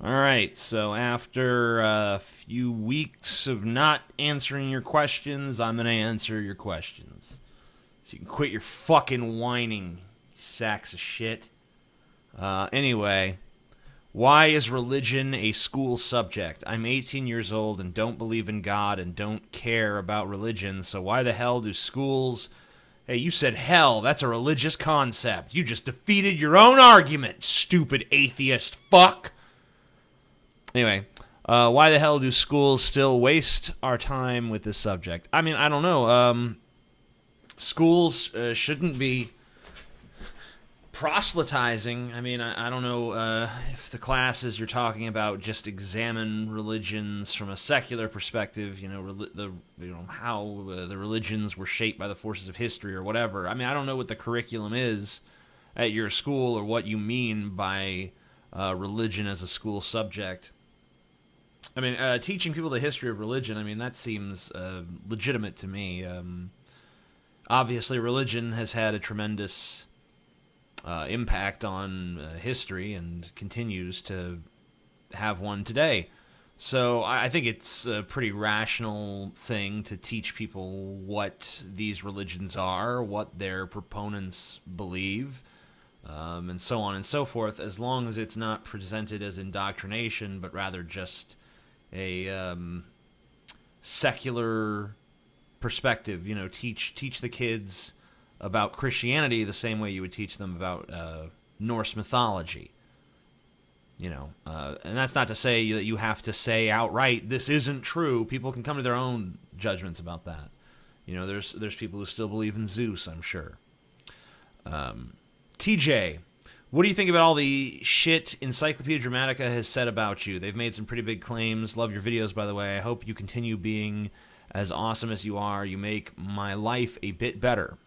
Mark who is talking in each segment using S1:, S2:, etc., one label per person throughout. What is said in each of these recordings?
S1: Alright, so after a few weeks of not answering your questions, I'm going to answer your questions. So you can quit your fucking whining, you sacks of shit. Anyway, why is religion a school subject? I'm 18 years old and don't believe in God and don't care about religion, so why the hell do schools... Hey, you said hell. That's a religious concept. You just defeated your own argument, stupid atheist fuck. Anyway, why the hell do schools still waste our time with this subject? I mean, I don't know. Schools shouldn't be proselytizing. I mean, I don't know if the classes you're talking about just examine religions from a secular perspective. How the religions were shaped by the forces of history or whatever. I mean, I don't know what the curriculum is at your school or what you mean by religion as a school subject. I mean, teaching people the history of religion, I mean, that seems legitimate to me. Obviously, religion has had a tremendous impact on history and continues to have one today. So I think it's a pretty rational thing to teach people what these religions are, what their proponents believe, and so on and so forth, as long as it's not presented as indoctrination, but rather just a secular perspective. You know, teach the kids about Christianity the same way you would teach them about Norse mythology. You know, and that's not to say that you have to say outright this isn't true. People can come to their own judgments about that. You know, there's people who still believe in Zeus, I'm sure. TJ, what do you think about all the shit Encyclopedia Dramatica has said about you? They've made some pretty big claims. Love your videos, by the way. I hope you continue being as awesome as you are. You make my life a bit better.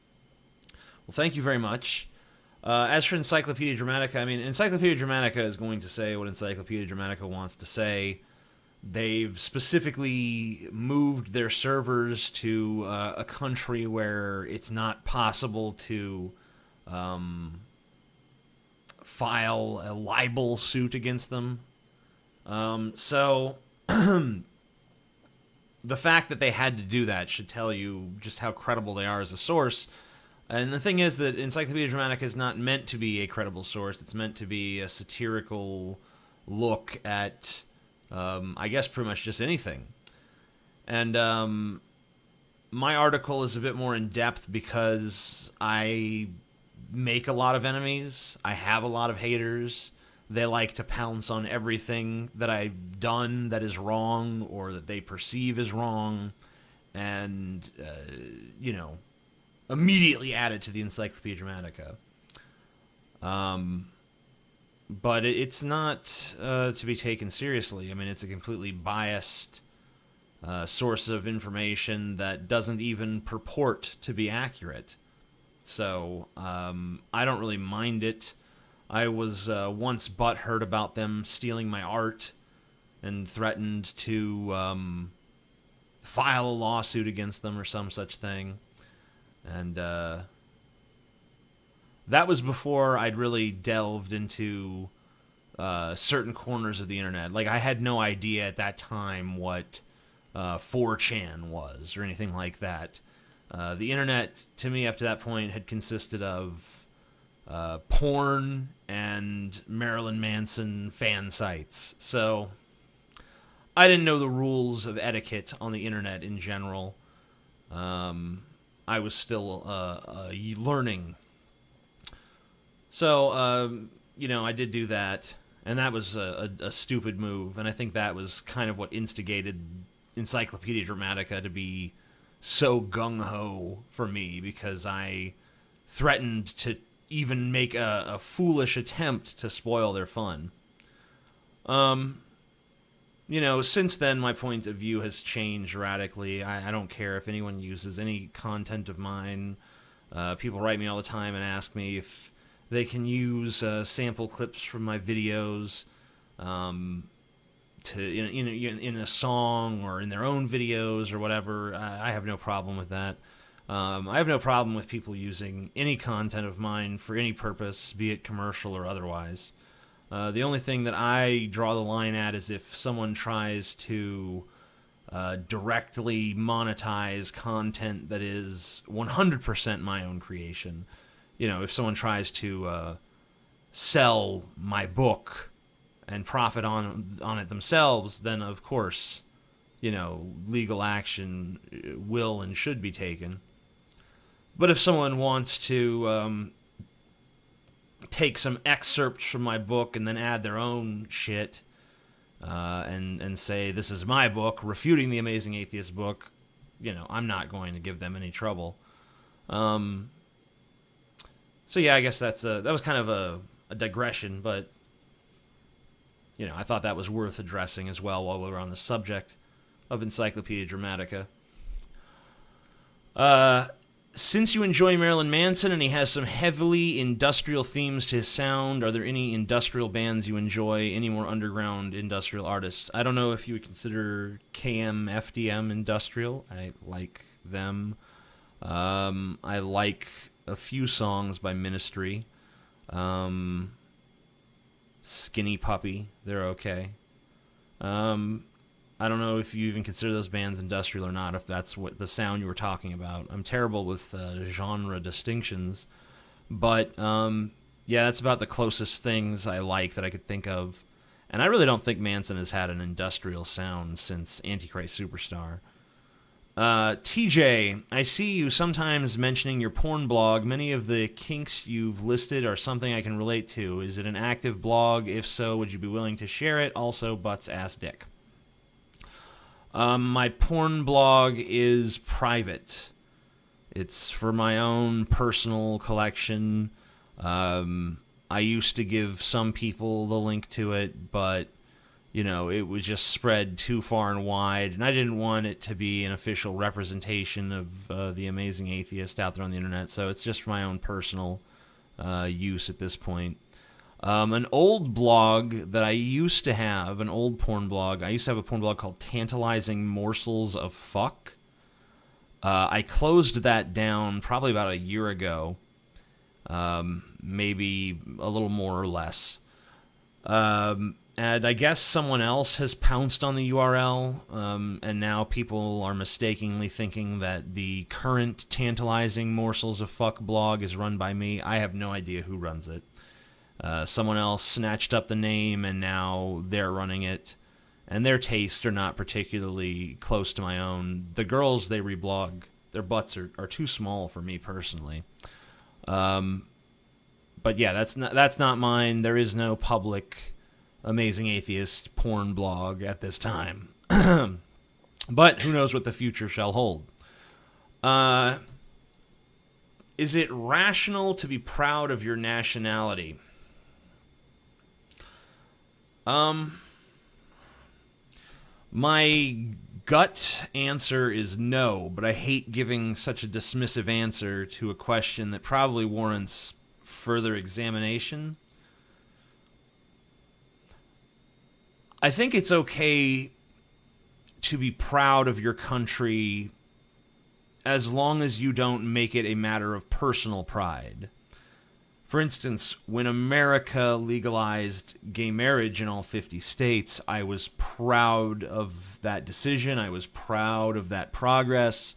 S1: Well, thank you very much. As for Encyclopedia Dramatica, I mean, Encyclopedia Dramatica is going to say what Encyclopedia Dramatica wants to say. They've specifically moved their servers to a country where it's not possible to file a libel suit against them. So the fact that they had to do that should tell you just how credible they are as a source. And the thing is that Encyclopedia Dramatica is not meant to be a credible source. It's meant to be a satirical look at, I guess, pretty much just anything. And my article is a bit more in-depth because I make a lot of enemies. I have a lot of haters. They like to pounce on everything that I've done that is wrong or that they perceive as wrong. And, you know, immediately added to the Encyclopedia Dramatica. But it's not to be taken seriously. I mean, it's a completely biased source of information that doesn't even purport to be accurate. So I don't really mind it. I was once butthurt about them stealing my art and threatened to file a lawsuit against them or some such thing. And that was before I'd really delved into certain corners of the internet. Like, I had no idea at that time what 4chan was or anything like that. The internet, to me, up to that point, had consisted of porn and Marilyn Manson fan sites. So I didn't know the rules of etiquette on the internet in general. I was still learning. So, you know, I did do that, and that was a stupid move, and I think that was kind of what instigated Encyclopedia Dramatica to be so gung-ho for me, because I threatened to even make a foolish attempt to spoil their fun. You know, since then, my point of view has changed radically. I don't care if anyone uses any content of mine. People write me all the time and ask me if they can use sample clips from my videos in a song or in their own videos or whatever. I have no problem with that. I have no problem with people using any content of mine for any purpose, be it commercial or otherwise. The only thing that I draw the line at is if someone tries to directly monetize content that is 100% my own creation. You know, if someone tries to sell my book and profit on it themselves, then of course, you know, legal action will and should be taken. But if someone wants to take some excerpts from my book and then add their own shit and say, this is my book, refuting the Amazing Atheist book, you know, I'm not going to give them any trouble. So yeah, I guess that was kind of a digression, but, you know, I thought that was worth addressing as well while we were on the subject of Encyclopedia Dramatica. Since you enjoy Marilyn Manson and he has some heavily industrial themes to his sound, are there any industrial bands you enjoy, any more underground industrial artists? I don't know if you would consider KMFDM industrial. I like them. I like a few songs by Ministry. Skinny Puppy, they're okay. I don't know if you even consider those bands industrial or not, if that's what the sound you were talking about. I'm terrible with genre distinctions. But, yeah, that's about the closest things I like that I could think of. And I really don't think Manson has had an industrial sound since Antichrist Superstar. TJ, I see you sometimes mentioning your porn blog. Many of the kinks you've listed are something I can relate to. Is it an active blog? If so, would you be willing to share it? Also, butts, ass, dick. My porn blog is private. It's for my own personal collection. I used to give some people the link to it, but, you know, it would just spread too far and wide, and I didn't want it to be an official representation of the Amazing Atheist out there on the internet, so it's just for my own personal use at this point. An old blog that I used to have, an old porn blog, I used to have a porn blog called Tantalizing Morsels of Fuck. I closed that down probably about a year ago, maybe a little more or less. And I guess someone else has pounced on the URL, and now people are mistakenly thinking that the current Tantalizing Morsels of Fuck blog is run by me. I have no idea who runs it. Someone else snatched up the name, and now they're running it. And their tastes are not particularly close to my own. The girls they reblog, their butts are too small for me personally. But yeah, that's not mine. There is no public Amazing Atheist porn blog at this time. But who knows what the future shall hold. Is it rational to be proud of your nationality? My gut answer is no, but I hate giving such a dismissive answer to a question that probably warrants further examination. I think it's okay to be proud of your country as long as you don't make it a matter of personal pride. For instance, when America legalized gay marriage in all 50 states, I was proud of that decision. I was proud of that progress.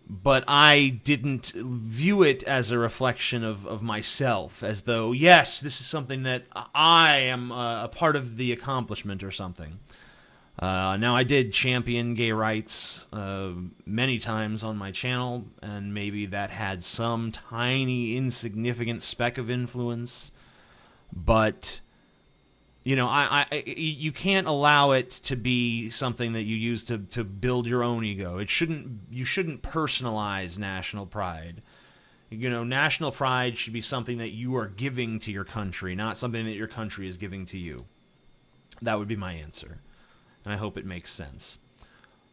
S1: But I didn't view it as a reflection of myself, as though, yes, this is something that I am a part of the accomplishment or something. Now, I did champion gay rights many times on my channel, and maybe that had some tiny, insignificant speck of influence. But, you know, you can't allow it to be something that you use to build your own ego. You shouldn't personalize national pride. You know, national pride should be something that you are giving to your country, not something that your country is giving to you. That would be my answer. And I hope it makes sense.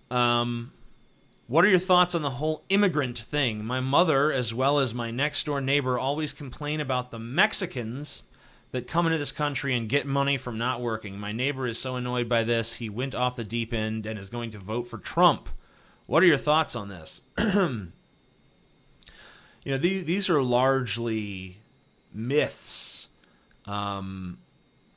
S1: What are your thoughts on the whole immigrant thing? My mother, as well as my next-door neighbor, always complain about the Mexicans that come into this country and get money from not working. My neighbor is so annoyed by this, he went off the deep end and is going to vote for Trump. What are your thoughts on this? You know, these are largely myths.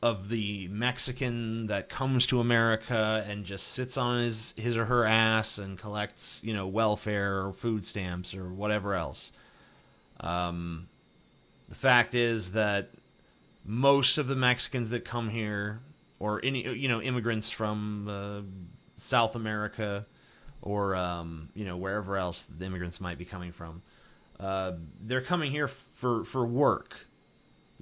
S1: of the Mexican that comes to America and just sits on his or her ass and collects, welfare or food stamps or whatever else. The fact is that most of the Mexicans that come here, or any immigrants from South America, or wherever else the immigrants might be coming from, they're coming here for work.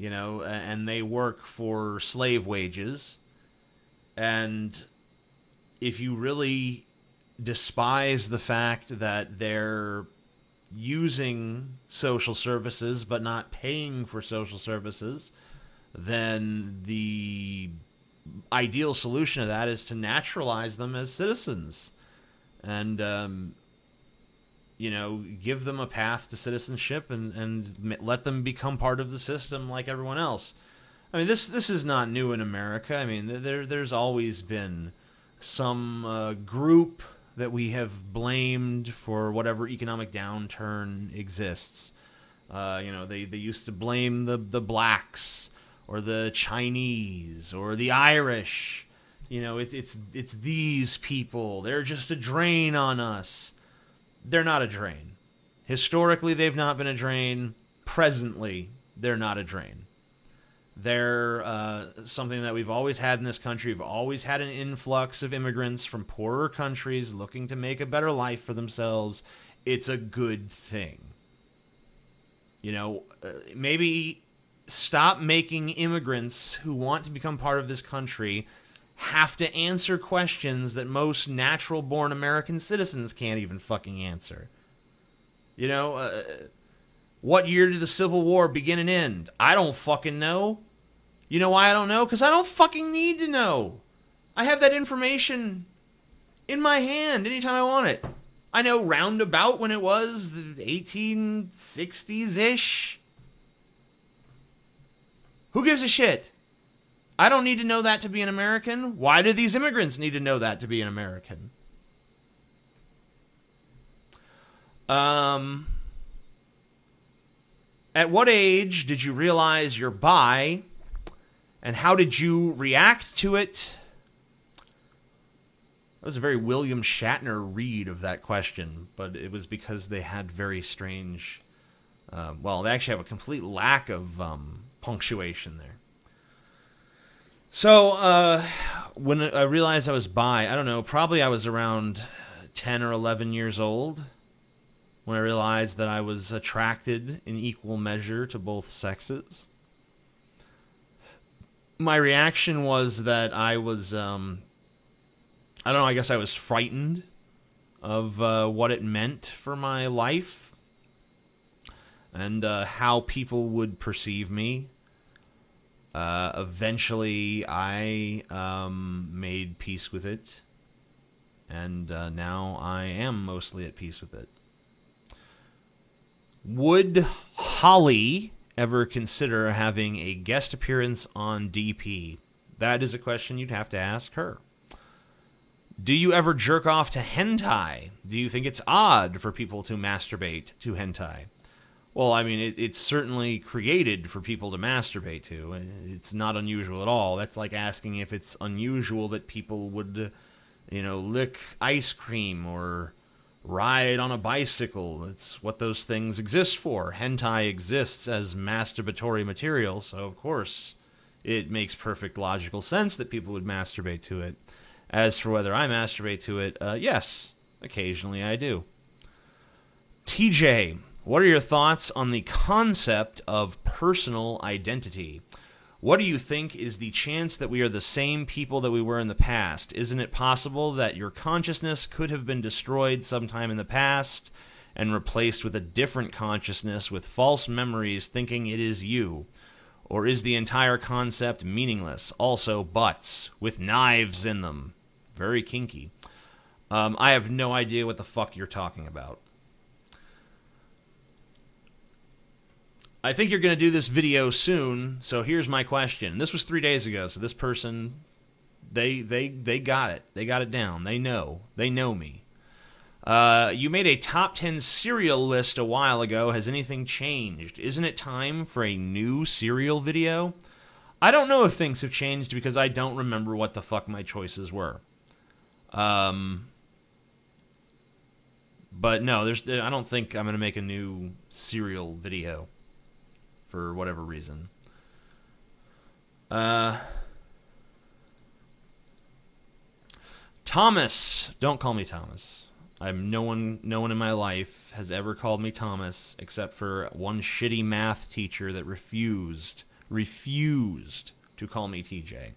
S1: And they work for slave wages. And if you really despise the fact that they're using social services but not paying for social services, then the ideal solution to that is to naturalize them as citizens and give them a path to citizenship and let them become part of the system like everyone else. I mean, this is not new in America. I mean, there's always been some group that we have blamed for whatever economic downturn exists. They used to blame the blacks or the Chinese or the Irish. It's these people. They're just a drain on us. They're not a drain. Historically, they've not been a drain. Presently, they're not a drain. They're something that we've always had in this country. We've always had an influx of immigrants from poorer countries looking to make a better life for themselves. It's a good thing. Maybe stop making immigrants who want to become part of this country have to answer questions that most natural-born American citizens can't even fucking answer. What year did the Civil War begin and end? I don't fucking know. You know why I don't know? Because I don't fucking need to know. I have that information in my hand anytime I want it. I know roundabout when it was, the 1860s-ish. Who gives a shit? I don't need to know that to be an American. Why do these immigrants need to know that to be an American? At what age did you realize you're bi, and how did you react to it? That was a very William Shatner read of that question, but it was because they had very strange... they actually have a complete lack of punctuation there. So, when I realized I was bi, I don't know, probably I was around 10 or 11 years old when I realized that I was attracted in equal measure to both sexes. My reaction was that I was, I guess I was frightened of what it meant for my life and how people would perceive me. Eventually, I made peace with it, and now I am mostly at peace with it. Would Holly ever consider having a guest appearance on DP? That is a question you'd have to ask her. Do you ever jerk off to hentai? Do you think it's odd for people to masturbate to hentai? Well, I mean, it's certainly created for people to masturbate to. It's not unusual at all. That's like asking if it's unusual that people would, lick ice cream or ride on a bicycle. It's what those things exist for. Hentai exists as masturbatory material, so of course it makes perfect logical sense that people would masturbate to it. As for whether I masturbate to it, yes, occasionally I do. TJ, what are your thoughts on the concept of personal identity? What do you think is the chance that we are the same people that we were in the past? Isn't it possible that your consciousness could have been destroyed sometime in the past and replaced with a different consciousness with false memories thinking it is you? Or is the entire concept meaningless? Also, butts with knives in them. Very kinky. I have no idea what the fuck you're talking about. I think you're going to do this video soon, so here's my question. This was 3 days ago, so this person, they got it. They got it down. They know. They know me. You made a top 10 cereal list a while ago. Has anything changed? Isn't it time for a new cereal video? I don't know if things have changed because I don't remember what the fuck my choices were. But no, I don't think I'm going to make a new Serial video for whatever reason. Thomas. Don't call me Thomas. No one in my life has ever called me Thomas except for one shitty math teacher that refused to call me TJ.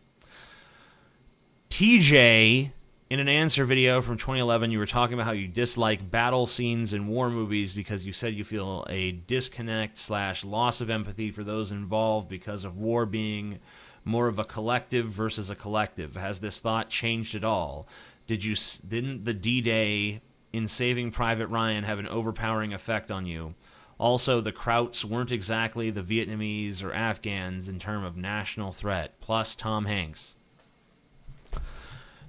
S1: TJ, in an answer video from 2011, you were talking about how you dislike battle scenes in war movies because you said you feel a disconnect / loss of empathy for those involved because of war being more of a collective versus a collective. Has this thought changed at all? Didn't the D-Day in Saving Private Ryan have an overpowering effect on you? Also, the Krauts weren't exactly the Vietnamese or Afghans in terms of national threat. Plus, Tom Hanks.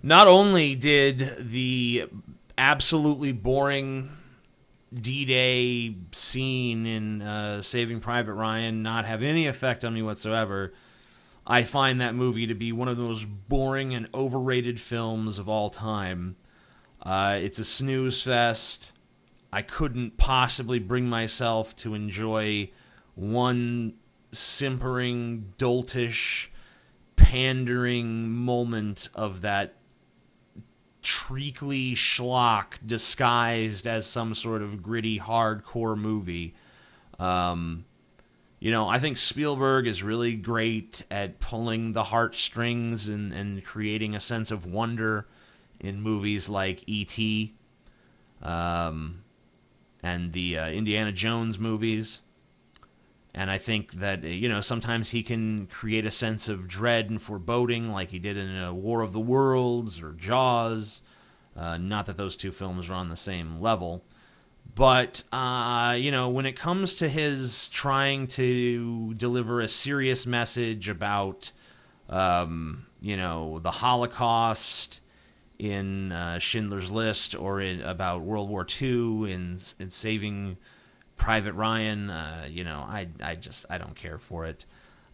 S1: Not only did the absolutely boring D-Day scene in Saving Private Ryan not have any effect on me whatsoever, I find that movie to be one of the most boring and overrated films of all time. It's a snooze fest. I couldn't possibly bring myself to enjoy one simpering, doltish, pandering moment of that treacly schlock disguised as some sort of gritty, hardcore movie. I think Spielberg is really great at pulling the heartstrings and creating a sense of wonder in movies like E.T. And the Indiana Jones movies. And I think that, sometimes he can create a sense of dread and foreboding like he did in War of the Worlds or Jaws. Not that those two films are on the same level. But, when it comes to his trying to deliver a serious message about, the Holocaust in Schindler's List or about World War II in Saving Private Ryan, I don't care for it.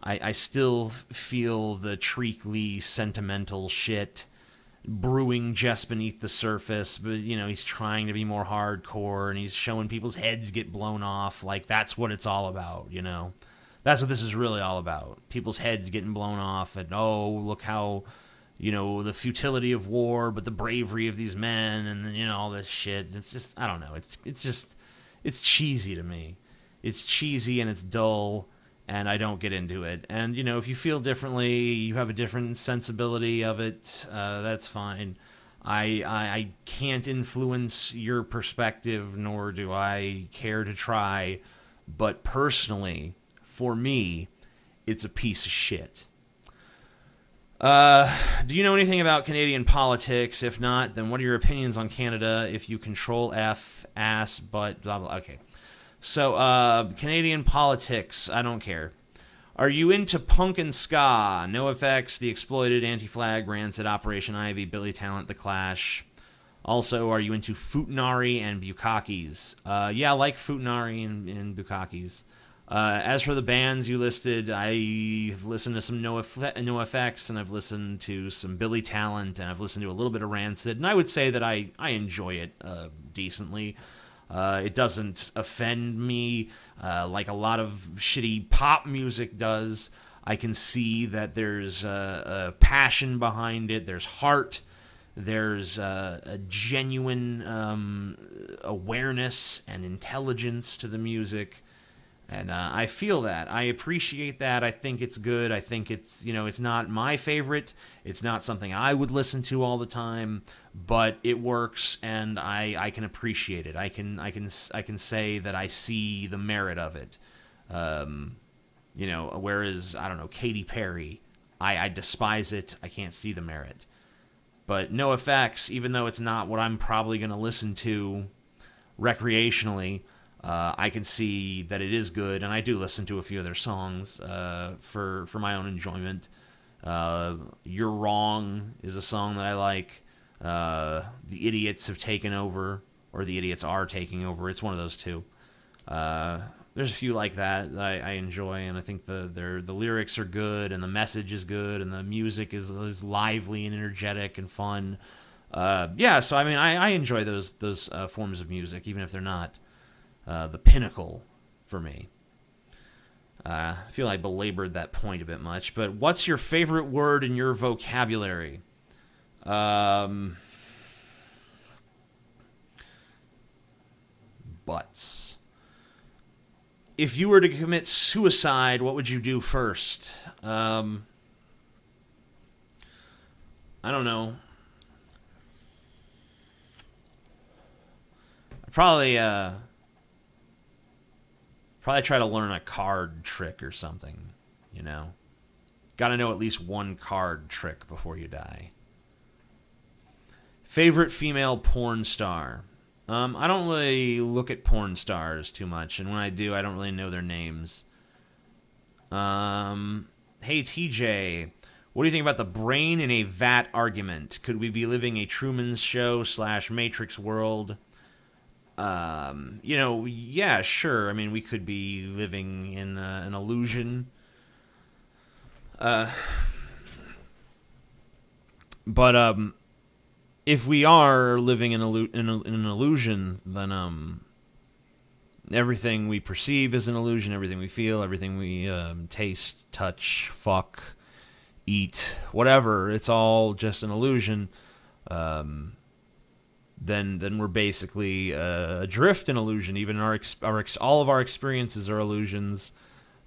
S1: I still feel the treacly, sentimental shit brewing just beneath the surface, but he's trying to be more hardcore and he's showing people's heads get blown off. Like, that's what it's all about. That's what this is really all about. People's heads getting blown off, and look how the futility of war, but the bravery of these men, and all this shit. It's just, I don't know, it's cheesy to me. It's cheesy and it's dull, and I don't get into it. And, if you feel differently, you have a different sensibility of it, that's fine. I can't influence your perspective, nor do I care to try. But personally, for me, it's a piece of shit. Do you know anything about Canadian politics? If not, then what are your opinions on Canada if you control F, ass, butt, blah, blah. Okay. So, Canadian politics, I don't care. Are you into punk and ska? NoFX, The Exploited, Anti-Flag, Rancid, Operation Ivy, Billy Talent, The Clash. Also, are you into Futanari and Bukakis? Yeah, I like Futanari and Bukakis. As for the bands you listed, I've listened to some NoFX, and I've listened to some Billy Talent, and I've listened to a little bit of Rancid, and I would say that I enjoy it decently. It doesn't offend me like a lot of shitty pop music does. I can see that there's a passion behind it. There's heart. There's a genuine awareness and intelligence to the music. And I feel that. I appreciate that. I think it's good. I think it's, it's not my favorite. It's not something I would listen to all the time, but it works, and I can appreciate it. I can say that I see the merit of it. Whereas, I don't know, Katy Perry, I despise it. I can't see the merit. But NoFX, even though it's not what I'm probably going to listen to recreationally, I can see that it is good, and I do listen to a few of their songs for my own enjoyment. You're Wrong is a song that I like. The Idiots Have Taken Over, or The Idiots Are Taking Over. It's one of those two. There's a few like that I enjoy, and I think the lyrics are good, and the message is good, and the music is lively and energetic and fun. Yeah, so I mean, I enjoy those forms of music, even if they're not the pinnacle for me. I feel I belabored that point a bit much, but what's your favorite word in your vocabulary? Butts. If you were to commit suicide, what would you do first? I don't know. I'd probably try to learn a card trick or something, you know? Got to know at least one card trick before you die. Favorite female porn star? I don't really look at porn stars too much, and when I do, I don't really know their names. Hey, TJ, what do you think about the brain in a vat argument? Could we be living a Truman Show / Matrix world? You know, yeah, sure. I mean, we could be living in an illusion. But if we are living in an illusion, then everything we perceive is an illusion. Everything we feel, everything we taste, touch, fuck, eat, whatever, it's all just an illusion. Then we're basically adrift in illusion. Even all of our experiences are illusions.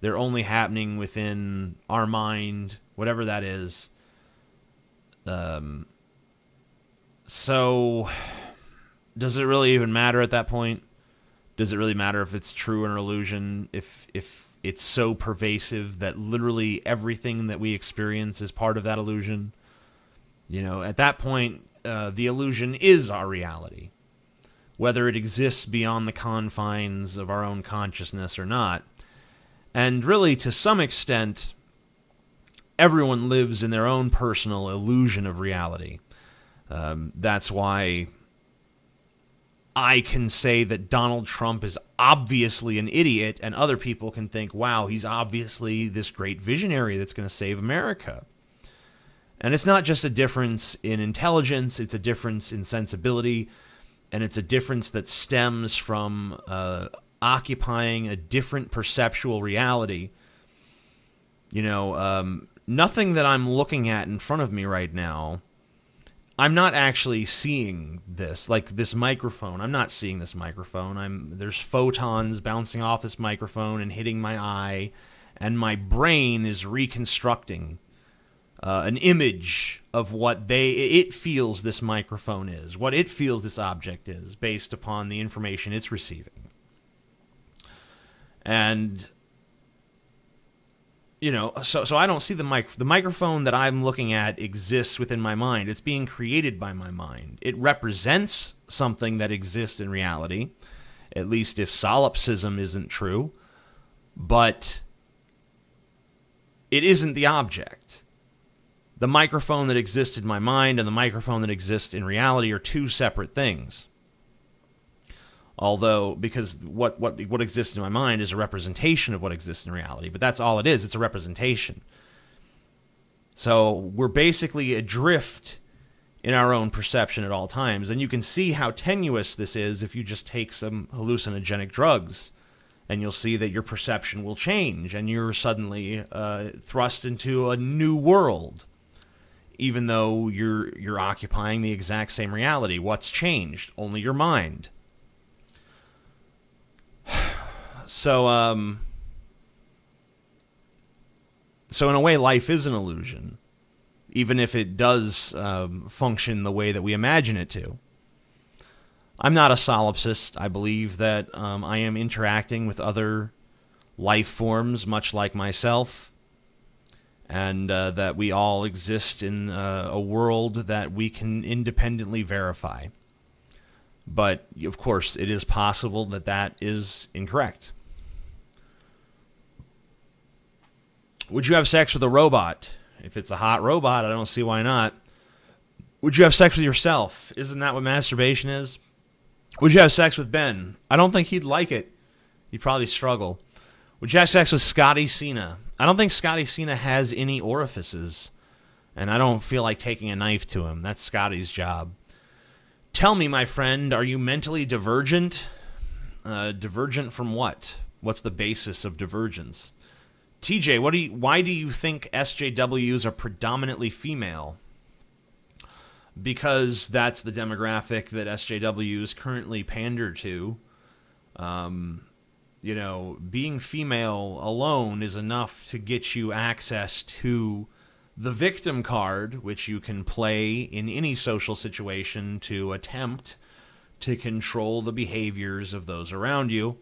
S1: They're only happening within our mind, whatever that is. So, does it really even matter at that point? Does it really matter if it's true or an illusion? If it's so pervasive that literally everything that we experience is part of that illusion? You know, at that point, the illusion is our reality. Whether it exists beyond the confines of our own consciousness or not. And really, to some extent, everyone lives in their own personal illusion of reality. That's why I can say that Donald Trump is obviously an idiot, and other people can think, wow, he's obviously this great visionary that's going to save America. And it's not just a difference in intelligence, it's a difference in sensibility, and it's a difference that stems from occupying a different perceptual reality. You know, nothing that I'm looking at in front of me right now, I'm not actually seeing this. Like this microphone, I'm not seeing this microphone. There's photons bouncing off this microphone and hitting my eye, and my brain is reconstructing an image of what it feels this microphone is, what it feels this object is, based upon the information it's receiving. And you know, so I don't see the microphone that I'm looking at exists within my mind. It's being created by my mind. It represents something that exists in reality, at least if solipsism isn't true, but it isn't the object. The microphone that exists in my mind and the microphone that exists in reality are two separate things. Although, because what exists in my mind is a representation of what exists in reality, but that's all it is. It's a representation. So we're basically adrift in our own perception at all times, and you can see how tenuous this is if you just take some hallucinogenic drugs, and you'll see that your perception will change, and you're suddenly thrust into a new world, even though you're occupying the exact same reality. What's changed? Only your mind. So in a way, life is an illusion, even if it does function the way that we imagine it to. I'm not a solipsist. I believe that I am interacting with other life forms, much like myself, and that we all exist in a world that we can independently verify. But, of course, it is possible that that is incorrect. Would you have sex with a robot? If it's a hot robot, I don't see why not. Would you have sex with yourself? Isn't that what masturbation is? Would you have sex with Ben? I don't think he'd like it. You'd probably struggle. Would you have sex with Scotty Cena? I don't think Scotty Cena has any orifices, and I don't feel like taking a knife to him. That's Scotty's job. Tell me, my friend, are you mentally divergent? Divergent from what? What's the basis of divergence? TJ, why do you think SJWs are predominantly female? Because that's the demographic that SJWs currently pander to. You know, being female alone is enough to get you access to the victim card, which you can play in any social situation to attempt to control the behaviors of those around you.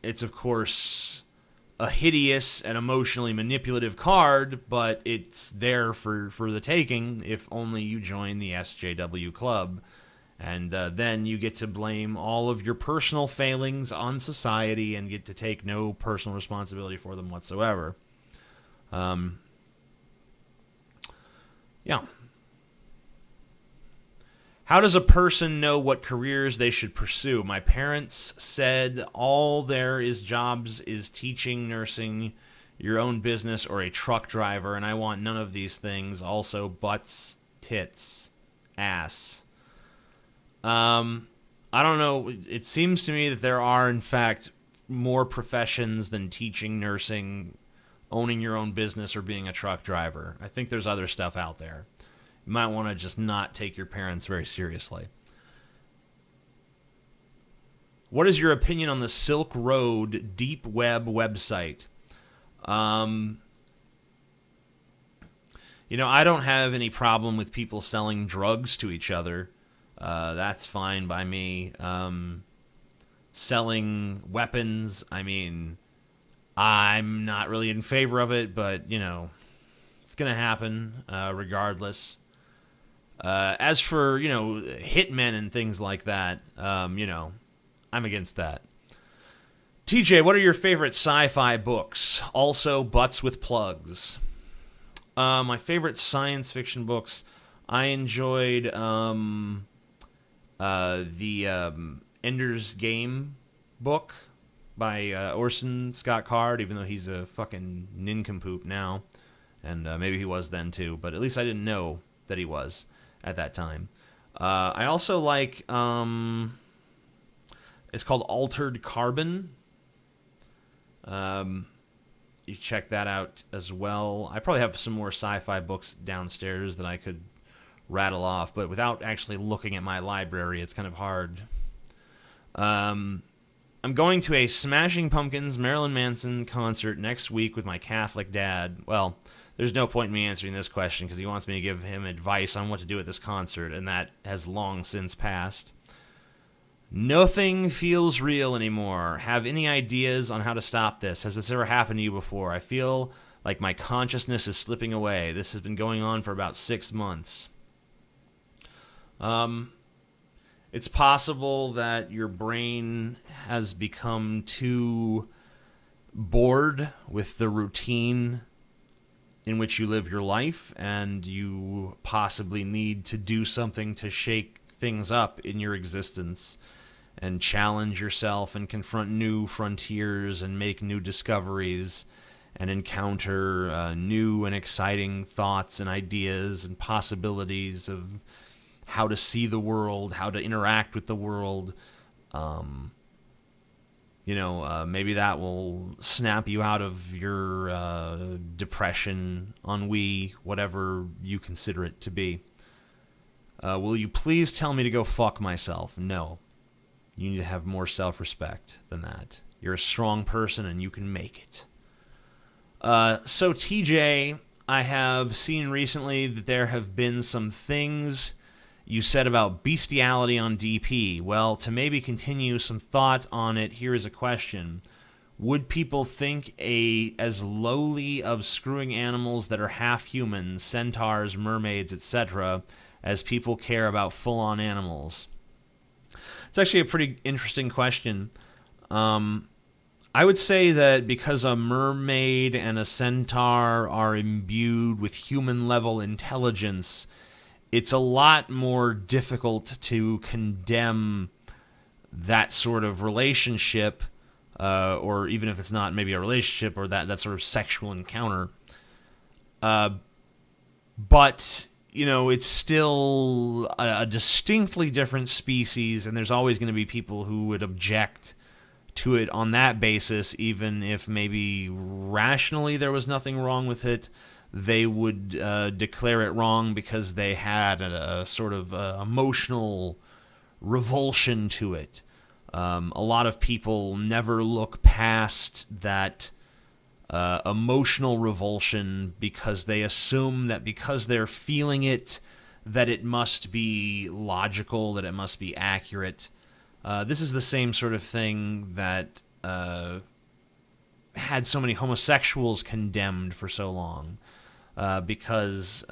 S1: It's, of course, a hideous and emotionally manipulative card, but it's there for the taking if only you join the SJW club. And then you get to blame all of your personal failings on society and get to take no personal responsibility for them whatsoever. Yeah. How does a person know what careers they should pursue? My parents said all there is jobs is teaching, nursing, your own business, or a truck driver, and I want none of these things. Also, butts, tits, ass. I don't know. It seems to me that there are, in fact, more professions than teaching, nursing, owning your own business, or being a truck driver. I think there's other stuff out there. You might want to just not take your parents very seriously. What is your opinion on the Silk Road Deep Web website? You know, I don't have any problem with people selling drugs to each other. That's fine by me. Selling weapons, I mean, I'm not really in favor of it, but, you know, it's going to happen regardless. As for, you know, hitmen and things like that, you know, I'm against that. TJ, what are your favorite sci-fi books? Also, butts with plugs. My favorite science fiction books, I enjoyed the Ender's Game book by Orson Scott Card, even though he's a fucking nincompoop now. And maybe he was then too, but at least I didn't know that he was at that time. I also like, it's called Altered Carbon. You check that out as well. I probably have some more sci-fi books downstairs that I could rattle off, but without actually looking at my library, it's kind of hard. I'm going to a Smashing Pumpkins Marilyn Manson concert next week with my Catholic dad. Well, there's no point in me answering this question because he wants me to give him advice on what to do at this concert, and that has long since passed. Nothing feels real anymore. Have any ideas on how to stop this? Has this ever happened to you before? I feel like my consciousness is slipping away. This has been going on for about 6 months. It's possible that your brain has become too bored with the routine in which you live your life, and you possibly need to do something to shake things up in your existence and challenge yourself and confront new frontiers and make new discoveries and encounter new and exciting thoughts and ideas and possibilities of how to see the world, how to interact with the world. Maybe that will snap you out of your depression, ennui, whatever you consider it to be. Will you please tell me to go fuck myself? No. You need to have more self-respect than that. You're a strong person and you can make it. So TJ, I have seen recently that there have been some things you said about bestiality on DP. Well, to maybe continue some thought on it, here is a question. Would people think as lowly of screwing animals that are half human, centaurs, mermaids, etc., as people care about full-on animals? It's actually a pretty interesting question. I would say that because a mermaid and a centaur are imbued with human-level intelligence, it's a lot more difficult to condemn that sort of relationship, or even if it's not maybe a relationship or that sort of sexual encounter. But, it's still a distinctly different species, and there's always going to be people who would object to it on that basis, even if maybe rationally there was nothing wrong with it. They would declare it wrong because they had a sort of emotional revulsion to it. A lot of people never look past that emotional revulsion because they assume that because they're feeling it, that it must be logical, that it must be accurate. This is the same sort of thing that had so many homosexuals condemned for so long. Because,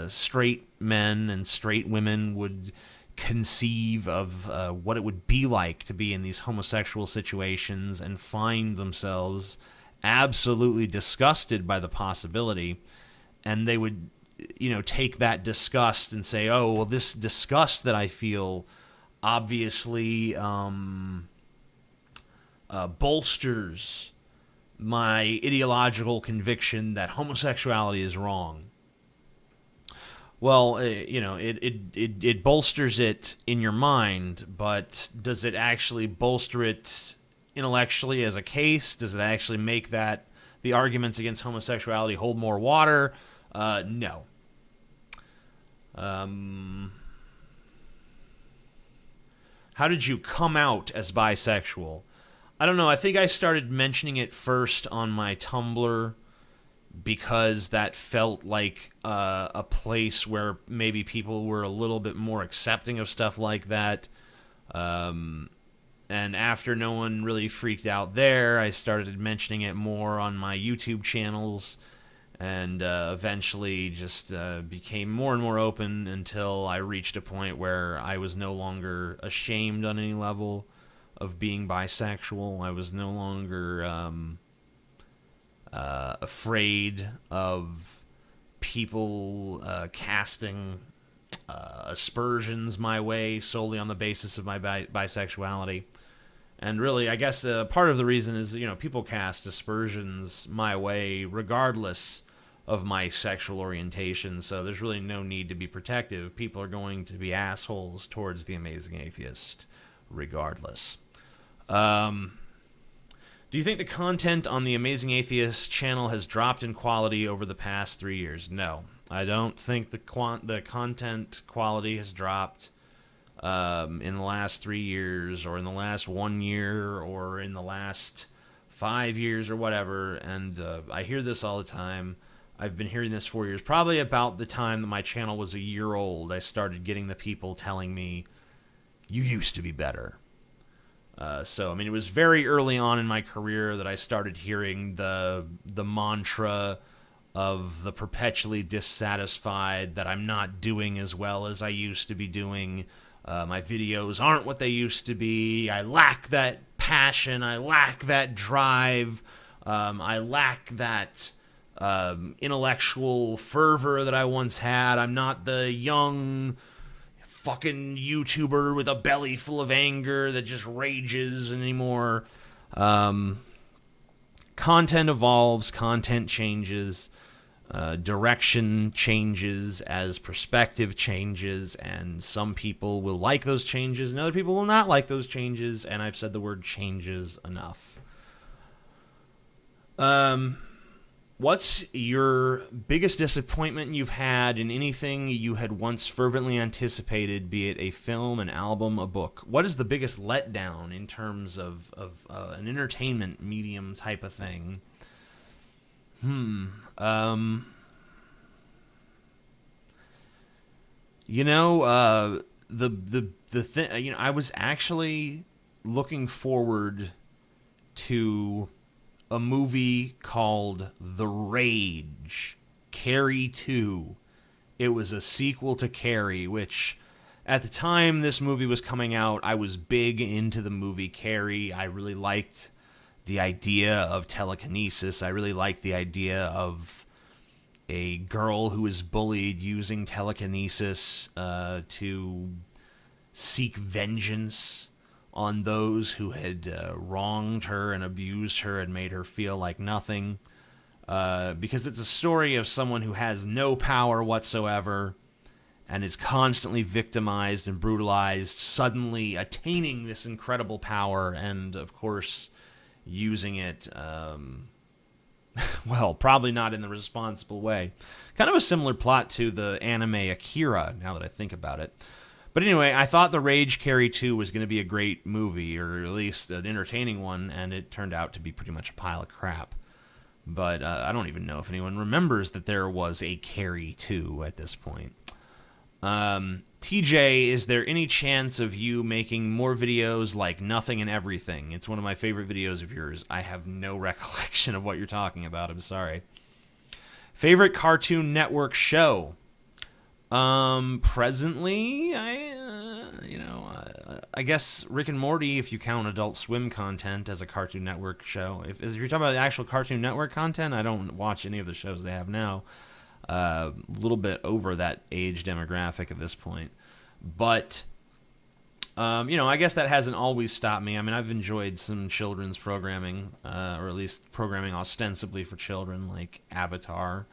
S1: straight men and straight women would conceive of what it would be like to be in these homosexual situations and find themselves absolutely disgusted by the possibility. And they would, take that disgust and say, oh, well, this disgust that I feel obviously bolsters my ideological conviction that homosexuality is wrong. Well, it bolsters it in your mind, but does it actually bolster it intellectually as a case? Does it actually make the arguments against homosexuality hold more water? No. How did you come out as bisexual? I don't know. I think I started mentioning it first on my Tumblr because that felt like a place where maybe people were a little bit more accepting of stuff like that. And after no one really freaked out there, I started mentioning it more on my YouTube channels, and eventually just became more and more open until I reached a point where I was no longer ashamed on any level of being bisexual. I was no longer afraid of people casting aspersions my way solely on the basis of my bisexuality. And really, I guess part of the reason is, people cast aspersions my way regardless of my sexual orientation, so there's really no need to be protective. People are going to be assholes towards the Amazing Atheist regardless. Do you think the content on the Amazing Atheist channel has dropped in quality over the past 3 years? No. I don't think the content quality has dropped in the last 3 years, or in the last 1 year, or in the last 5 years, or whatever. And I hear this all the time. I've been hearing this for years. Probably about the time that my channel was a year old, I started getting the people telling me, you used to be better. So, it was very early on in my career that I started hearing the mantra of the perpetually dissatisfied, that I'm not doing as well as I used to be doing. My videos aren't what they used to be. I lack that passion. I lack that drive. I lack that intellectual fervor that I once had. I'm not the young fucking YouTuber with a belly full of anger that just rages anymore. Content evolves, content changes, direction changes as perspective changes, and some people will like those changes and other people will not like those changes, and I've said the word changes enough. What's your biggest disappointment you've had in anything you had once fervently anticipated, be it a film, an album, a book? What is the biggest letdown in terms of an entertainment medium type of thing? The thing, I was actually looking forward to a movie called The Rage, Carrie 2. It was a sequel to Carrie, which at the time this movie was coming out, I was big into the movie Carrie. I really liked the idea of telekinesis. I really liked the idea of a girl who is bullied using telekinesis to seek vengeance on those who had wronged her and abused her and made her feel like nothing. Because it's a story of someone who has no power whatsoever and is constantly victimized and brutalized, suddenly attaining this incredible power and, of course, using it, well, probably not in the responsible way. Kind of a similar plot to the anime Akira, now that I think about it. But anyway, I thought The Rage Carry 2 was going to be a great movie, or at least an entertaining one, and it turned out to be pretty much a pile of crap. But I don't even know if anyone remembers that there was a Carry 2 at this point. TJ, is there any chance of you making more videos like Nothing and Everything? It's one of my favorite videos of yours. I have no recollection of what you're talking about. I'm sorry. Favorite Cartoon Network show? Presently, I guess Rick and Morty, if you count Adult Swim content as a Cartoon Network show. If you're talking about the actual Cartoon Network content, I don't watch any of the shows they have now. A little bit over that age demographic at this point. But, I guess that hasn't always stopped me. I mean, I've enjoyed some children's programming, or at least programming ostensibly for children, like Avatar,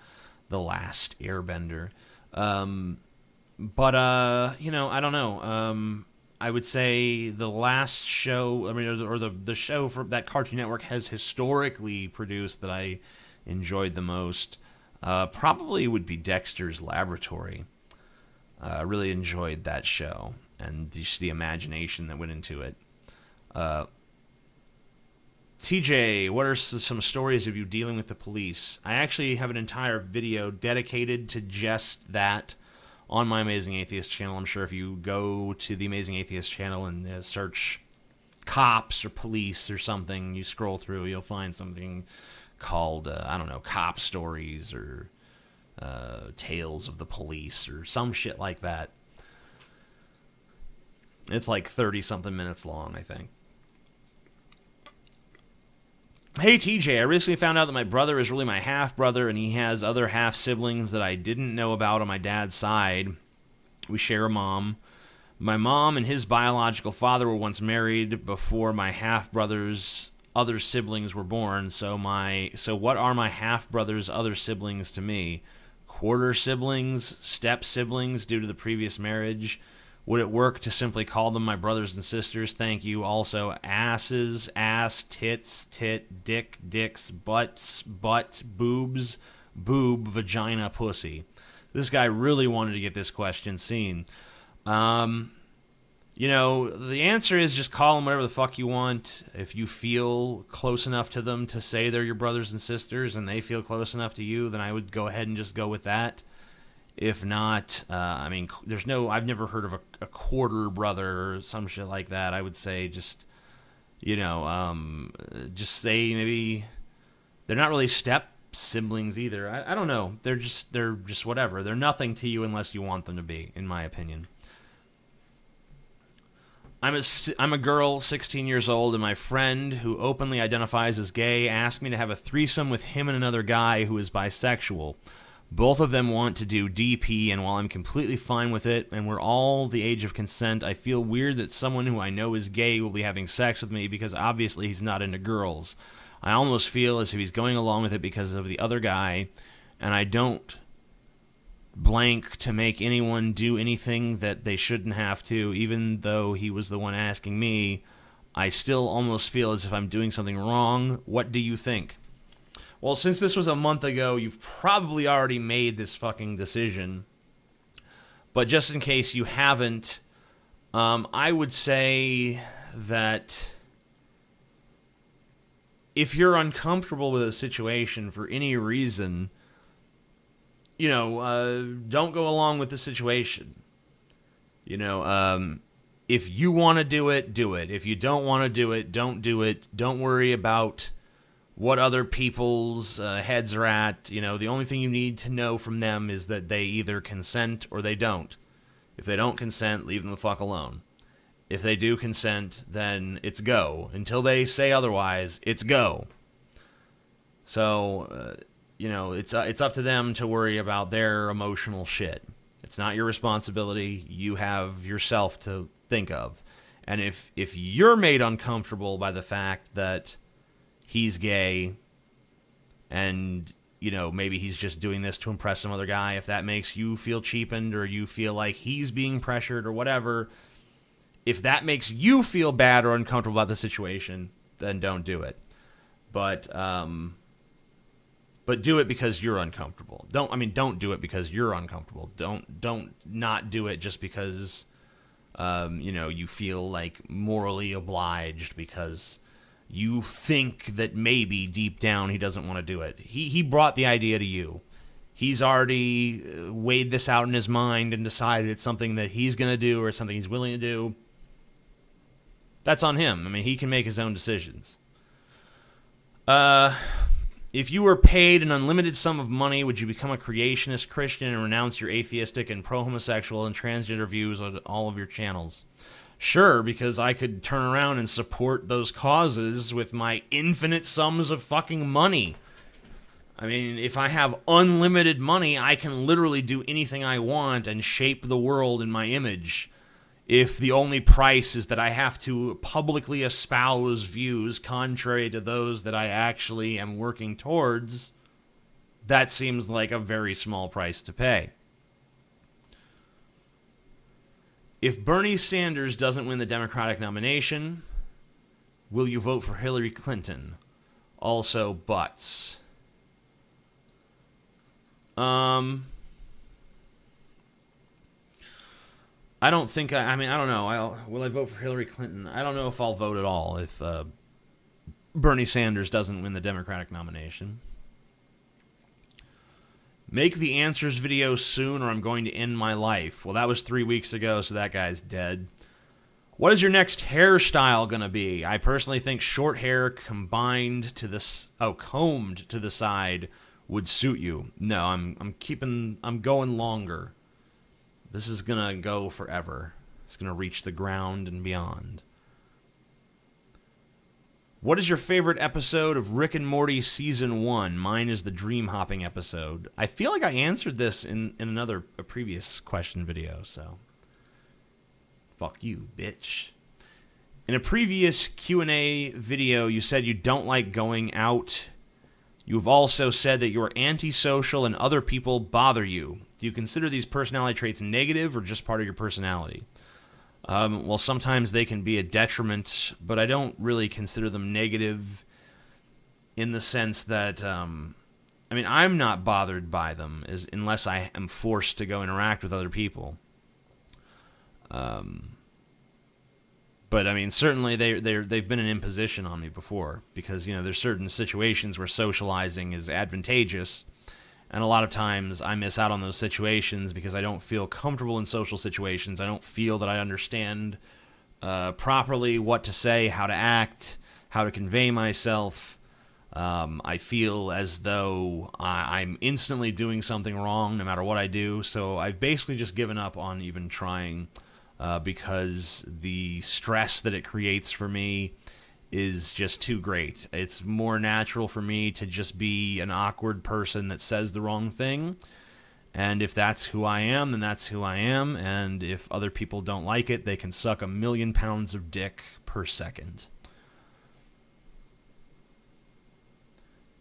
S1: The Last Airbender. But I don't know. I would say the last show, or the show that Cartoon Network has historically produced that I enjoyed the most, probably would be Dexter's Laboratory. I really enjoyed that show, and just the imagination that went into it. TJ, what are some stories of you dealing with the police? I actually have an entire video dedicated to just that on my Amazing Atheist channel. I'm sure if you go to the Amazing Atheist channel and search cops or police or something, you scroll through, you'll find something called, cop stories or tales of the police or some shit like that. It's like 30-something minutes long, I think. Hey TJ, I recently found out that my brother is really my half-brother and he has other half-siblings that I didn't know about on my dad's side. We share a mom. My mom and his biological father were once married before my half-brother's other siblings were born, so what are my half-brother's other siblings to me? Quarter siblings? Step-siblings due to the previous marriage? Would it work to simply call them my brothers and sisters? Thank you. Also, asses, ass, tits, tit, dick, dicks, butts, butt, boobs, boob, vagina, pussy. This guy really wanted to get this question seen. The answer is just call them whatever the fuck you want. If you feel close enough to them to say they're your brothers and sisters and they feel close enough to you, then I would go ahead and just go with that. If not, I've never heard of a quarter brother or some shit like that. I would say just say maybe they're not really step siblings either. I don't know. They're just whatever. They're nothing to you unless you want them to be, in my opinion. I'm a girl, 16 years old, and my friend, who openly identifies as gay, asked me to have a threesome with him and another guy who is bisexual. Both of them want to do DP, and while I'm completely fine with it, and we're all the age of consent, I feel weird that someone who I know is gay will be having sex with me because obviously he's not into girls. I almost feel as if he's going along with it because of the other guy, and I don't blank to make anyone do anything that they shouldn't have to, even though he was the one asking me. I still almost feel as if I'm doing something wrong. What do you think? Well, since this was a month ago, you've probably already made this fucking decision. But just in case you haven't, I would say that if you're uncomfortable with a situation for any reason, don't go along with the situation. If you want to do it, do it. If you don't want to do it, don't do it. Don't worry about what other people's heads are at. The only thing you need to know from them is that they either consent or they don't. If they don't consent, leave them the fuck alone. If they do consent, then it's go. Until they say otherwise, it's go. So, it's up to them to worry about their emotional shit. It's not your responsibility. You have yourself to think of. And if you're made uncomfortable by the fact that he's gay and, you know, maybe he's just doing this to impress some other guy, if that makes you feel cheapened or you feel like he's being pressured or whatever, if that makes you feel bad or uncomfortable about the situation, then don't do it. But do it because you're uncomfortable. Don't do it because you're uncomfortable. Don't not do it just because you feel like morally obliged because you think that maybe deep down he doesn't want to do it. He brought the idea to you. He's already weighed this out in his mind and decided it's something that he's going to do or something he's willing to do. That's on him. I mean, he can make his own decisions. If you were paid an unlimited sum of money, would you become a creationist Christian and renounce your atheistic and pro-homosexual and transgender views on all of your channels? Sure, because I could turn around and support those causes with my infinite sums of fucking money. I mean, if I have unlimited money, I can literally do anything I want and shape the world in my image. If the only price is that I have to publicly espouse views contrary to those that I actually am working towards, that seems like a very small price to pay. If Bernie Sanders doesn't win the Democratic nomination, will you vote for Hillary Clinton? Also, buts. I don't think I don't know. Will I vote for Hillary Clinton? I don't know if I'll vote at all if Bernie Sanders doesn't win the Democratic nomination. Make the answers video soon or I'm going to end my life. Well, that was 3 weeks ago, so that guy's dead. What is your next hairstyle going to be? I personally think short hair combined to combed to the side would suit you. No, I'm going longer. This is going to go forever. It's going to reach the ground and beyond. What is your favorite episode of Rick and Morty Season 1? Mine is the dream hopping episode. I feel like I answered this in a previous question video, so fuck you, bitch. In a previous Q&A video, you said you don't like going out. You've also said that you're antisocial and other people bother you. Do you consider these personality traits negative or just part of your personality? Well, sometimes they can be a detriment, but I don't really consider them negative in the sense that, I'm not bothered by them unless I am forced to go interact with other people. But, certainly they've been an imposition on me before because, there's certain situations where socializing is advantageous. And a lot of times I miss out on those situations because I don't feel comfortable in social situations. I don't feel that I understand properly what to say, how to act, how to convey myself. I feel as though I'm instantly doing something wrong no matter what I do. So I've basically just given up on even trying because the stress that it creates for me is just too great. It's more natural for me to just be an awkward person that says the wrong thing. And if that's who I am, then that's who I am. And if other people don't like it, they can suck 1,000,000 pounds of dick per second.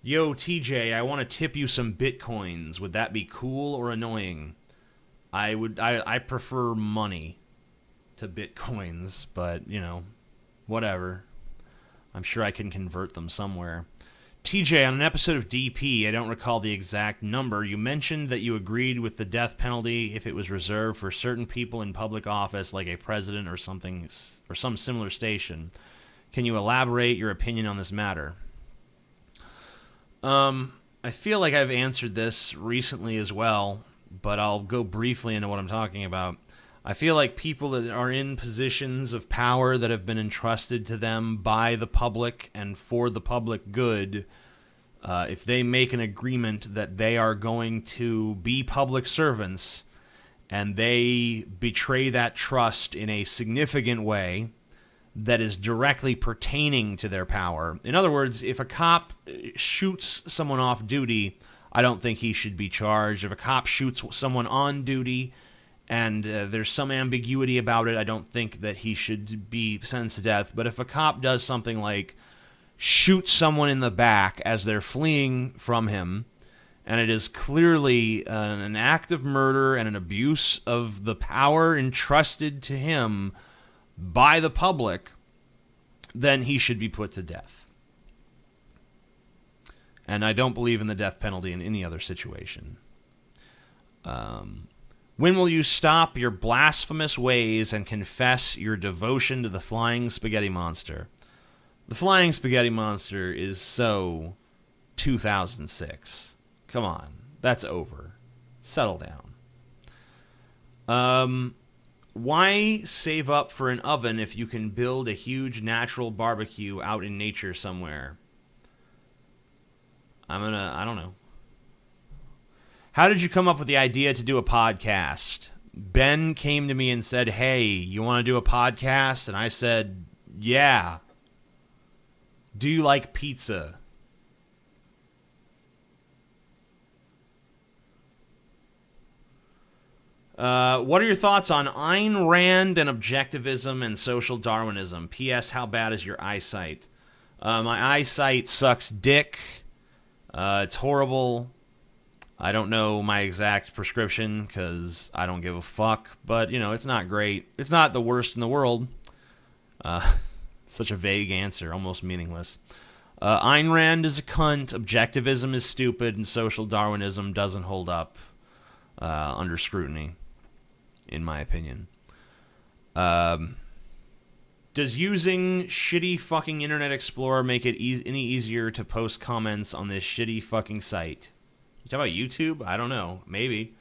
S1: Yo, TJ, I want to tip you some bitcoins. Would that be cool or annoying? I prefer money to bitcoins, but, whatever. I'm sure I can convert them somewhere. TJ, on an episode of DP, I don't recall the exact number, you mentioned that you agreed with the death penalty if it was reserved for certain people in public office, like a president or something, or some similar station. Can you elaborate your opinion on this matter? I feel like I've answered this recently as well, but I'll go briefly into what I'm talking about. I feel like people that are in positions of power that have been entrusted to them by the public and for the public good, if they make an agreement that they are going to be public servants and they betray that trust in a significant way that is directly pertaining to their power. In other words, if a cop shoots someone off duty, I don't think he should be charged. If a cop shoots someone on duty and there's some ambiguity about it. I don't think that he should be sentenced to death. But if a cop does something like shoot someone in the back as they're fleeing from him, and it is clearly an act of murder and an abuse of the power entrusted to him by the public, then he should be put to death. And I don't believe in the death penalty in any other situation. When will you stop your blasphemous ways and confess your devotion to the Flying Spaghetti Monster? The Flying Spaghetti Monster is so 2006. Come on, that's over. Settle down. Why save up for an oven if you can build a huge natural barbecue out in nature somewhere? I don't know. How did you come up with the idea to do a podcast? Ben came to me and said, hey, you want to do a podcast? And I said, yeah. Do you like pizza? What are your thoughts on Ayn Rand and objectivism and social Darwinism? P.S. How bad is your eyesight? My eyesight sucks dick. It's horrible. I don't know my exact prescription because I don't give a fuck. But, you know, it's not great. It's not the worst in the world. Such a vague answer, almost meaningless. Ayn Rand is a cunt. Objectivism is stupid. And social Darwinism doesn't hold up under scrutiny, in my opinion. Does using shitty fucking Internet Explorer make it any easier to post comments on this shitty fucking site? You talk about YouTube? I don't know. Maybe.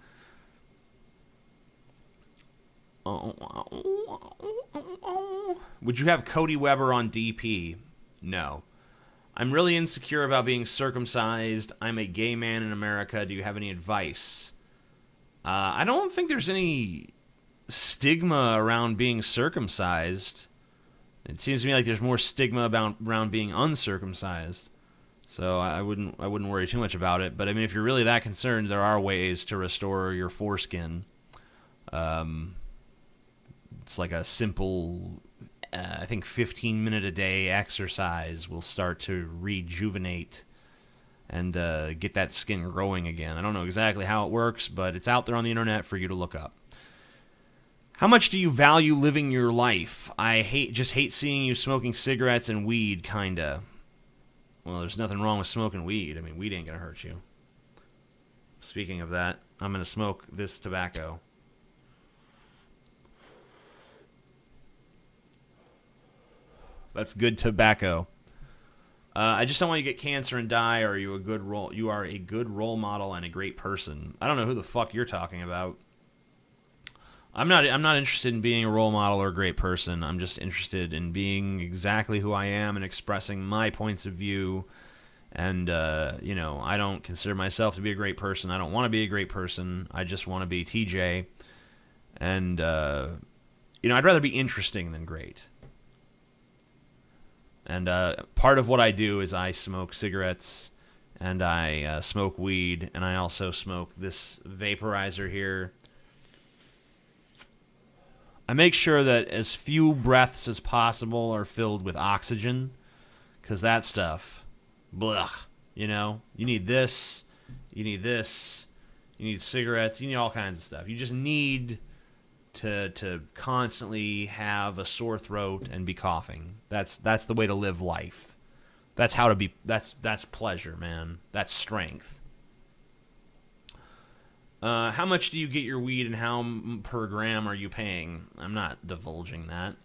S1: Would you have Cody Weber on DP? No. I'm really insecure about being circumcised. I'm a gay man in America. Do you have any advice? I don't think there's any stigma around being circumcised. It seems to me like there's more stigma around being uncircumcised. So I wouldn't worry too much about it. But I mean, if you're really that concerned, there are ways to restore your foreskin. It's like a simple, I think 15-minute a day exercise will start to rejuvenate and get that skin growing again. I don't know exactly how it works, but it's out there on the internet for you to look up. How much do you value living your life? I just hate seeing you smoking cigarettes and weed, kinda. Well, there's nothing wrong with smoking weed. I mean, weed ain't gonna hurt you. Speaking of that, I'm gonna smoke this tobacco. That's good tobacco. I just don't want you to get cancer and die. Or are you a good role? You are a good role model and a great person. I don't know who the fuck you're talking about. I'm not interested in being a role model or a great person. I'm just interested in being exactly who I am and expressing my points of view. And you know, I don't consider myself to be a great person. I don't want to be a great person. I just want to be TJ. And you know, I'd rather be interesting than great. And part of what I do is I smoke cigarettes, and I smoke weed, and I also smoke this vaporizer here. I make sure that as few breaths as possible are filled with oxygen, because that stuff, blech, you know? You need this, you need this, you need cigarettes, you need all kinds of stuff. You just need to constantly have a sore throat and be coughing. That's the way to live life. That's how to be. That's pleasure, man. That's strength. How much do you get your weed, and how per gram are you paying? I'm not divulging that.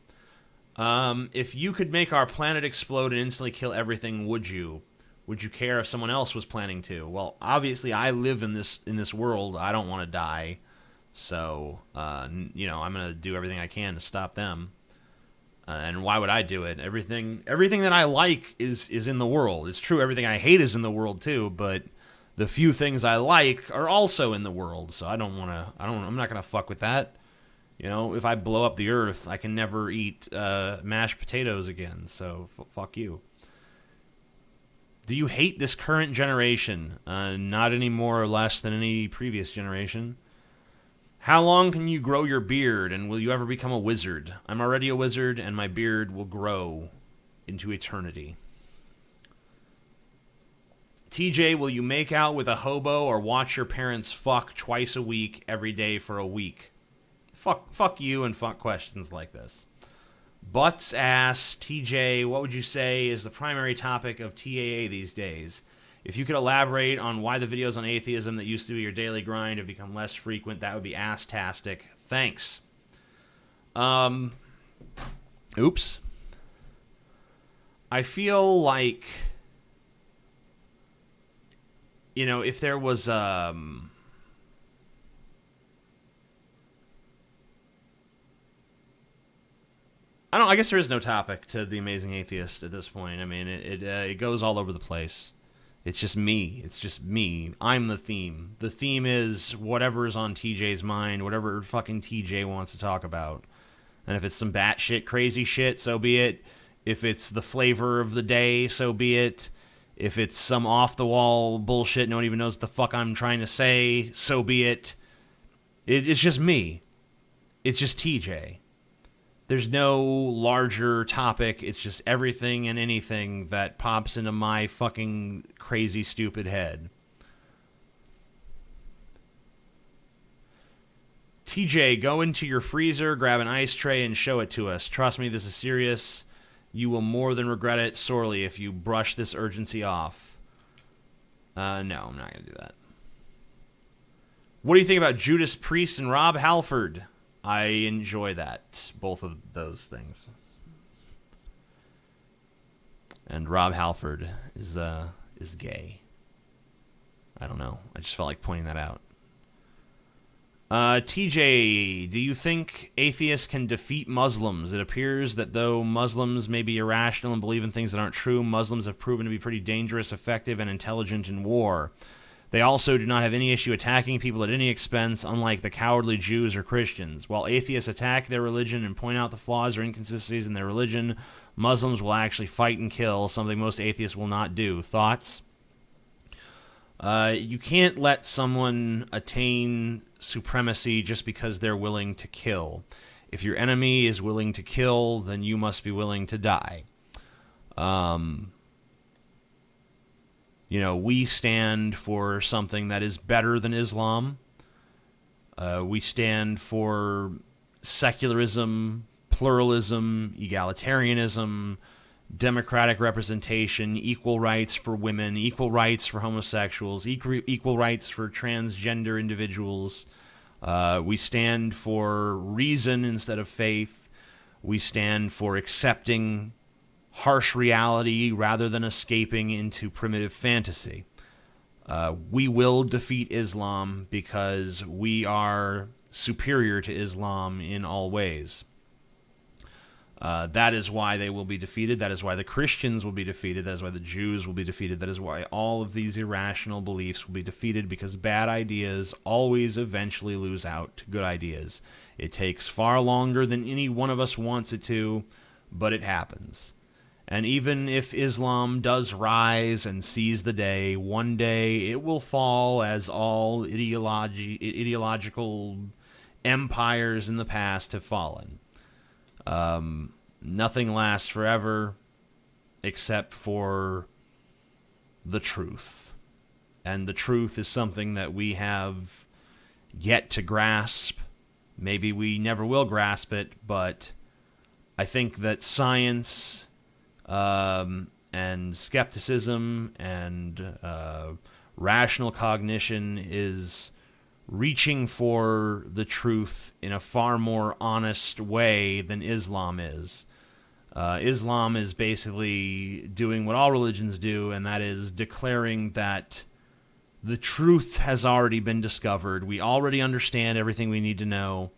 S1: If you could make our planet explode and instantly kill everything, would you? Would you care if someone else was planning to? Well, obviously, I live in this world. I don't want to die. So, you know, I'm going to do everything I can to stop them. And why would I do it? Everything that I like is in the world. It's true, everything I hate is in the world too, but the few things I like are also in the world. So I'm not going to fuck with that. You know, if I blow up the earth, I can never eat mashed potatoes again. So fuck you. Do you hate this current generation? Not any more or less than any previous generation. How long can you grow your beard, and will you ever become a wizard? I'm already a wizard, and my beard will grow into eternity. TJ, will you make out with a hobo or watch your parents fuck twice a week every day for a week? Fuck you and fuck questions like this. Butts ass TJ, what would you say is the primary topic of TAA these days? If you could elaborate on why the videos on atheism that used to be your daily grind have become less frequent, that would be ass-tastic. Thanks. Oops. I feel like, you know, if there was, I guess there is no topic to The Amazing Atheist at this point. I mean, it goes all over the place. It's just me. It's just me. I'm the theme. The theme is whatever's on TJ's mind, whatever fucking TJ wants to talk about. And if it's some batshit crazy shit, so be it. If it's the flavor of the day, so be it. If it's some off-the-wall bullshit no one even knows what the fuck I'm trying to say, so be it. It's just me. It's just TJ. There's no larger topic. It's just everything and anything that pops into my fucking crazy, stupid head. TJ, go into your freezer, grab an ice tray, and show it to us. Trust me, this is serious. You will more than regret it sorely if you brush this urgency off. No, I'm not going to do that. What do you think about Judas Priest and Rob Halford? I enjoy that, both of those things. And Rob Halford is gay. I don't know. I just felt like pointing that out. TJ, do you think atheists can defeat Muslims? It appears that though Muslims may be irrational and believe in things that aren't true, Muslims have proven to be pretty dangerous, effective, and intelligent in war. They also do not have any issue attacking people at any expense, unlike the cowardly Jews or Christians. While atheists attack their religion and point out the flaws or inconsistencies in their religion, Muslims will actually fight and kill, something most atheists will not do. Thoughts? You can't let someone attain supremacy just because they're willing to kill. If your enemy is willing to kill, then you must be willing to die. You know, we stand for something that is better than Islam. We stand for secularism, pluralism, egalitarianism, democratic representation, equal rights for women, equal rights for homosexuals, equal rights for transgender individuals. We stand for reason instead of faith. We stand for accepting harsh reality rather than escaping into primitive fantasy. We will defeat Islam because we are superior to Islam in all ways. That is why they will be defeated. That is why the Christians will be defeated. That is why the Jews will be defeated. That is why all of these irrational beliefs will be defeated, because bad ideas always eventually lose out to good ideas. It takes far longer than any one of us wants it to, but it happens. And even if Islam does rise and seize the day, one day it will fall, as all ideological empires in the past have fallen. Nothing lasts forever except for the truth. And the truth is something that we have yet to grasp. Maybe we never will grasp it, but I think that science and skepticism and rational cognition is reaching for the truth in a far more honest way than Islam is. Islam is basically doing what all religions do, and that is declaring that the truth has already been discovered. We already understand everything we need to know.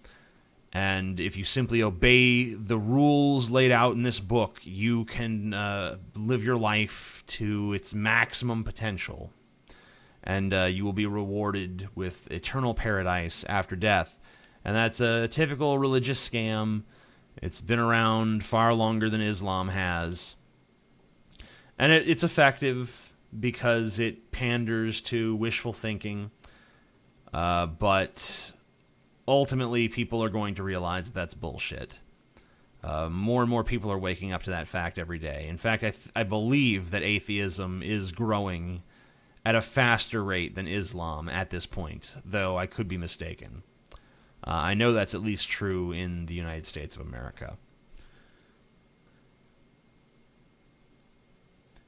S1: And if you simply obey the rules laid out in this book, you can live your life to its maximum potential. And you will be rewarded with eternal paradise after death. And that's a typical religious scam. It's been around far longer than Islam has. And it's effective because it panders to wishful thinking. But ultimately people are going to realize that that's bullshit. More and more people are waking up to that fact every day. In fact, I believe that atheism is growing at a faster rate than Islam at this point, though I could be mistaken. I know that's at least true in the United States of America.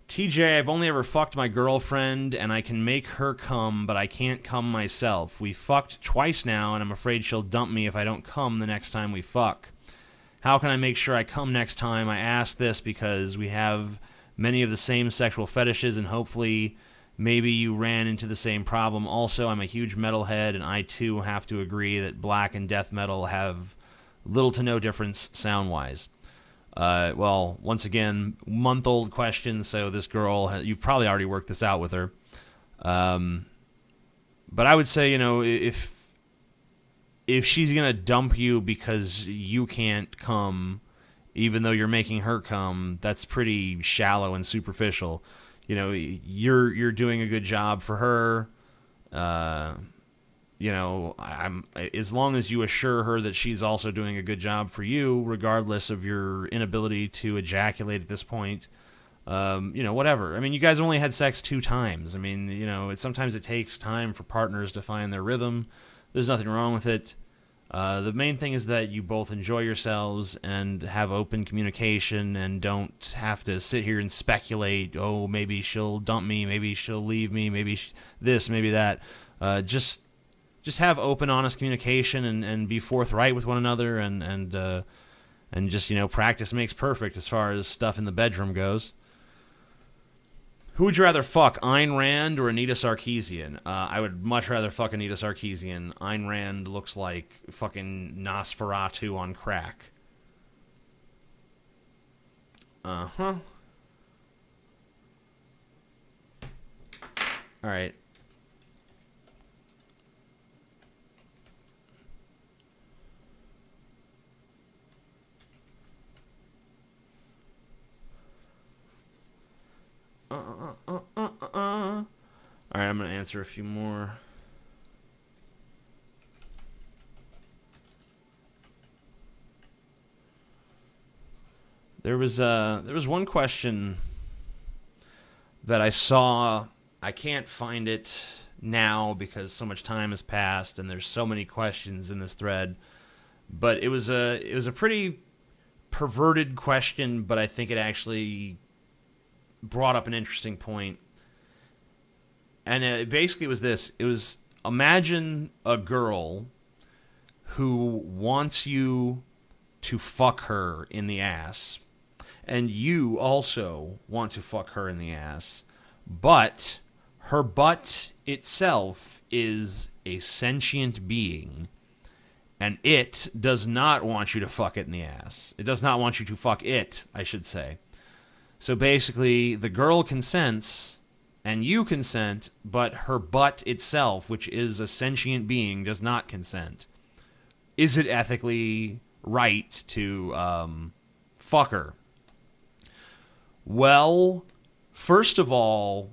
S1: TJ, I've only ever fucked my girlfriend, and I can make her come, but I can't come myself. We fucked twice now, and I'm afraid she'll dump me if I don't come the next time we fuck. How can I make sure I come next time? I ask this because we have many of the same sexual fetishes, and hopefully maybe you ran into the same problem. Also, I'm a huge metalhead, and I too have to agree that black and death metal have little to no difference sound-wise. Well, once again, month-old question, so this girl, you've probably already worked this out with her. But I would say, you know, if she's going to dump you because you can't come, even though you're making her come, that's pretty shallow and superficial. You know, you're doing a good job for her. You know, as long as you assure her that she's also doing a good job for you, regardless of your inability to ejaculate at this point, you know, whatever. I mean, you guys only had sex 2 times. I mean, you know, sometimes it takes time for partners to find their rhythm. There's nothing wrong with it. The main thing is that you both enjoy yourselves and have open communication and don't have to sit here and speculate, oh, maybe she'll dump me, maybe she'll leave me, maybe this, maybe that. Just have open, honest communication and be forthright with one another and just, you know, practice makes perfect as far as stuff in the bedroom goes. Who would you rather fuck, Ayn Rand or Anita Sarkeesian? I would much rather fuck Anita Sarkeesian. Ayn Rand looks like fucking Nosferatu on crack. Uh-huh. All right. Alright, I'm going to answer a few more. There was one question that I saw. I can't find it now because so much time has passed and there's so many questions in this thread. But it was a pretty perverted question, but I think it actually brought up an interesting point. And basically it was this. It was, imagine a girl who wants you to fuck her in the ass, and you also want to fuck her in the ass, but her butt itself is a sentient being, and it does not want you to fuck it in the ass. It does not want you to fuck it, I should say. So basically, the girl consents, and you consent, but her butt itself, which is a sentient being, does not consent. Is it ethically right to fuck her? Well, first of all,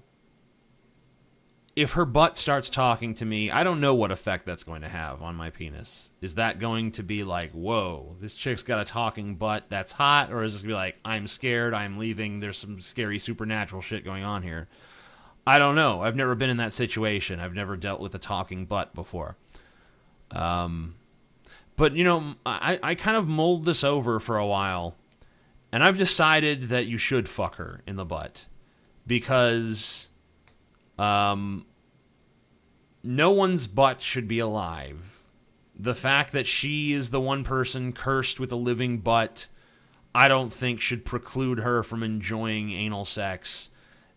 S1: if her butt starts talking to me, I don't know what effect that's going to have on my penis. Is that going to be like, whoa, this chick's got a talking butt, that's hot? Or is this going to be like, I'm scared, I'm leaving, there's some scary supernatural shit going on here? I don't know. I've never been in that situation. I've never dealt with a talking butt before. But, you know, I kind of mulled this over for a while, and I've decided that you should fuck her in the butt. Because no one's butt should be alive. The fact that she is the one person cursed with a living butt, I don't think should preclude her from enjoying anal sex.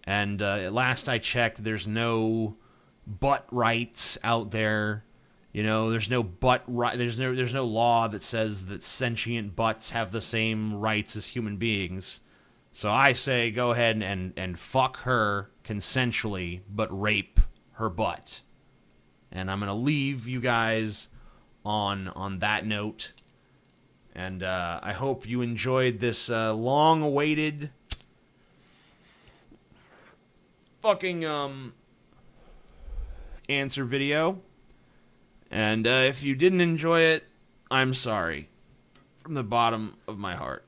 S1: And last I checked, there's no butt rights out there. You know, there's no butt right. There's no law that says that sentient butts have the same rights as human beings. So I say go ahead and fuck her consensually, but rape her butt. And I'm gonna leave you guys on that note. And I hope you enjoyed this long-awaited fucking answer video. And if you didn't enjoy it, I'm sorry. From the bottom of my heart.